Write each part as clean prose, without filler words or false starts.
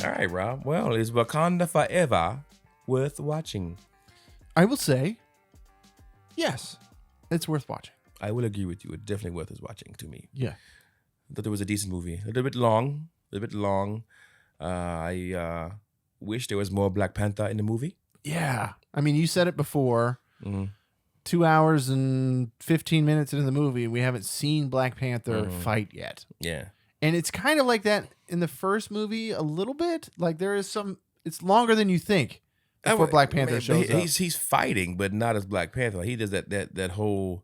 All right, Rob. Well, is Wakanda Forever worth watching? I will say, yes, it's worth watching. I will agree with you. It's definitely worth watching to me. Yeah. I thought it was a decent movie. A little bit long. I wish there was more Black Panther in the movie. Yeah. I mean, you said it before. Mm-hmm. 2 hours and 15 minutes into the movie, we haven't seen Black Panther fight yet. Yeah. And it's kind of like that in the first movie a little bit. Like there is some, it's longer than you think before Black Panther shows up. He's fighting, but not as Black Panther. Like, he does that whole,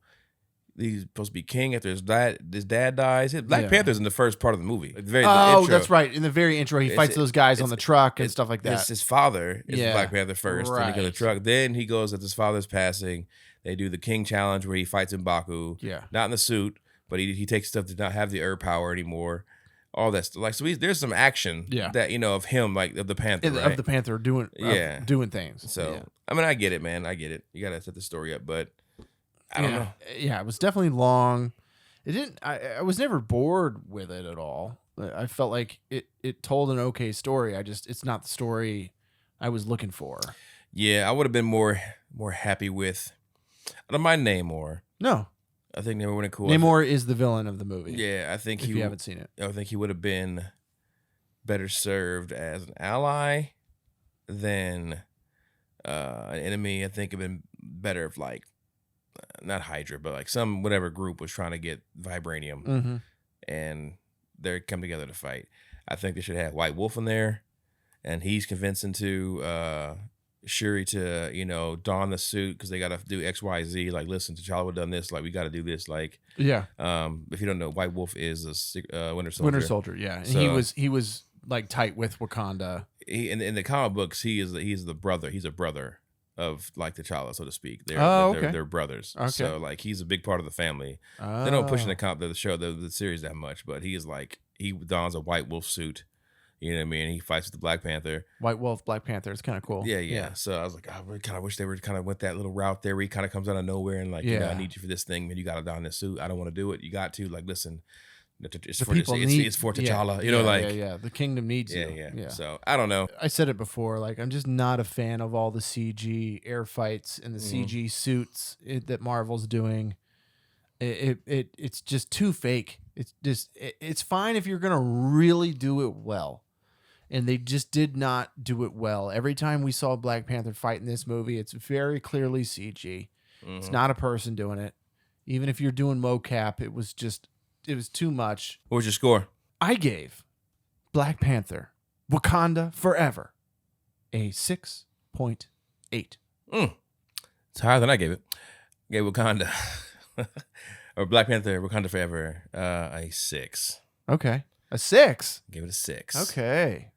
he's supposed to be king after his dad dies. Black Panther's in the first part of the movie. The intro. That's right. In the very intro, he fights those guys on the truck and stuff like that. It's his father is Black Panther first. Right. Then he goes to the truck. Then he goes as his father's passing. They do the King Challenge where he fights M'Baku. Yeah. Not in the suit, but he takes stuff to not have the herb power anymore. All that stuff. Like, so there's some action that, of him, like of the Panther. Right? Of the Panther doing things. So, I mean, I get it, man. I get it. You got to set the story up, but I don't know. Yeah, it was definitely long. It didn't. I was never bored with it at all. I felt like it told an okay story. It's not the story I was looking for. Yeah, I would have been more happy with. I don't mind Namor. No, I think Namor would have been cool. Namor is the villain of the movie. Yeah, I think if you haven't seen it, I think he would have been better served as an ally than an enemy. I think it'd been better if, like, not Hydra, but like some whatever group was trying to get vibranium, and they come together to fight. I think they should have White Wolf in there, and he's convincing to Shuri to don the suit because they got to do XYZ. Like, listen, T'Challa would have done this. Like, we got to do this. Like, yeah. If you don't know, White Wolf is a Winter Soldier. Winter Soldier, yeah. And so, he was like tight with Wakanda. In the comic books, he's the brother. He's a brother of, like, T'Challa, so to speak. They're brothers. Okay. So, like, he's a big part of the family. They don't push in the series that much, but he is like, he dons a White Wolf suit. You know what I mean? He fights with the Black Panther. White Wolf, Black Panther. It's kind of cool. Yeah. So I was like, I kind of wish they were kind of went that little route there where he kind of comes out of nowhere and, like, I need you for this thing, man. You got to don this suit. I don't want to do it. You got to, like, listen. It's for T'Challa. The kingdom needs you. Yeah. So I don't know. I said it before. Like, I'm just not a fan of all the CG air fights and the CG suits that Marvel's doing. It's just too fake. It's fine if you're gonna really do it well, and they just did not do it well. Every time we saw Black Panther fight in this movie, it's very clearly CG. It's not a person doing it. Even if you're doing mocap, it was too much. What was your score? I gave Black Panther Wakanda Forever a 6.8. It's higher than I gave it. I gave Wakanda or Black Panther Wakanda Forever a 6. Okay, a 6. Gave it a 6. Okay,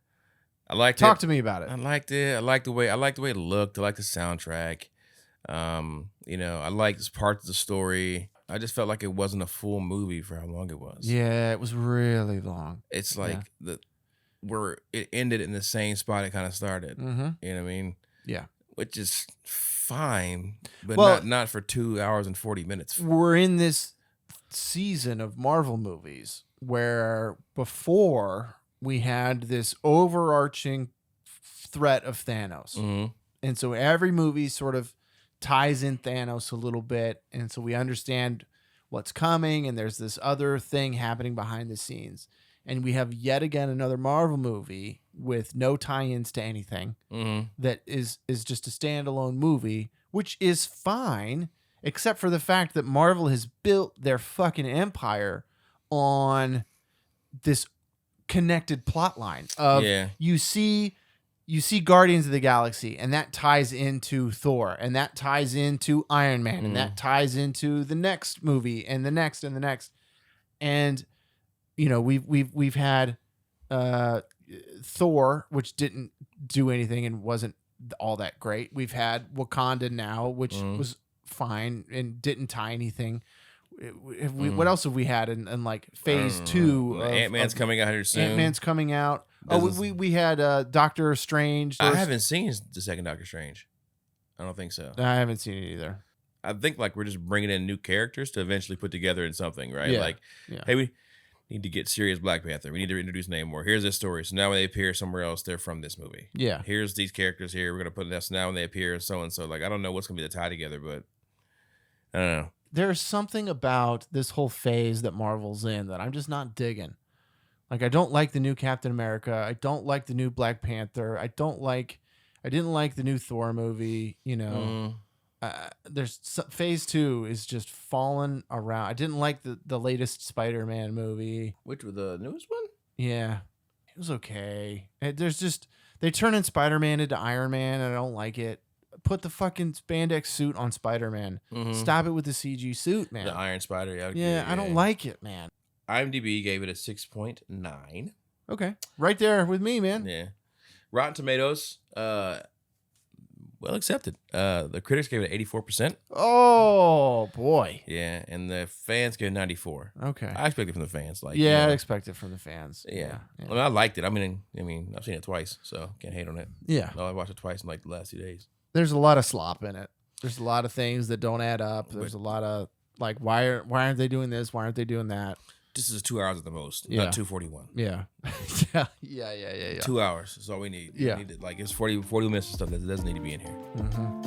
I liked it. Talk to me about it. I liked it. I liked the way it looked. I liked the soundtrack. I liked parts of the story. I just felt like it wasn't a full movie for how long it was. Yeah, it was really long. It's like where it ended in the same spot it kind of started. Mm-hmm. You know what I mean? Yeah. Which is fine, but not for 2 hours and 40 minutes. We're in this season of Marvel movies where before we had this overarching threat of Thanos. Mm-hmm. And so every movie sort of ties in Thanos a little bit. And so we understand what's coming, and there's this other thing happening behind the scenes. And we have yet again another Marvel movie with no tie-ins to anything that is just a standalone movie, which is fine, except for the fact that Marvel has built their fucking empire on this connected plot line of you see Guardians of the Galaxy, and that ties into Thor, and that ties into Iron Man, and that ties into the next movie, and the next, and the next. And we've had Thor, which didn't do anything and wasn't all that great. We've had Wakanda now, which was fine and didn't tie anything. What else have we had in like phase 2? Ant-Man's coming out here soon. Ant-Man's coming out. We had Doctor Strange. I haven't seen the second Doctor Strange. I don't think so. I haven't seen it either. I think like we're just bringing in new characters to eventually put together in something, right? Yeah. Like, Yeah. hey, we need to get serious Black Panther. We need to introduce Namor. Here's this story. So now when they appear somewhere else, they're from this movie. Yeah. Here's these characters here. We're gonna put this now when they appear so and so. Like I don't know what's gonna be the tie together, but I don't know. There's something about this whole phase that Marvel's in that I'm just not digging. Like I don't like the new Captain America. I don't like the new Black Panther. I didn't like the new Thor movie. You know, phase 2 is just falling around. I didn't like the latest Spider-Man movie. Which was the newest one? Yeah, it was okay. They turn in Spider-Man into Iron Man, and I don't like it. Put the fucking spandex suit on Spider-Man. Stop it with the CG suit, man. The Iron Spider. Yeah, I don't like it, man. IMDb gave it a 6.9. Okay, right there with me, man. Yeah. Rotten Tomatoes, well accepted. The critics gave it 84%. Oh boy. Yeah, and the fans gave it 94. Okay. I expect it from the fans. Like, Yeah, you know, I expect it from the fans. yeah. I mean, I liked it. I mean, I've seen it twice, so can't hate on it. Yeah. No, I watched it twice in like the last 2 days. There's a lot of slop in it. There's a lot of things that don't add up. There's a lot of like, why aren't they doing this? Why aren't they doing that? This is 2 hours at the most, Yeah. not 241. Yeah. Yeah. 2 hours is all we need. Yeah. We need like it's 40 minutes of stuff that doesn't need to be in here. Mm-hmm.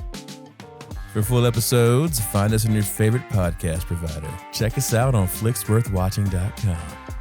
For full episodes, find us on your favorite podcast provider. Check us out on flicksworthwatching.com.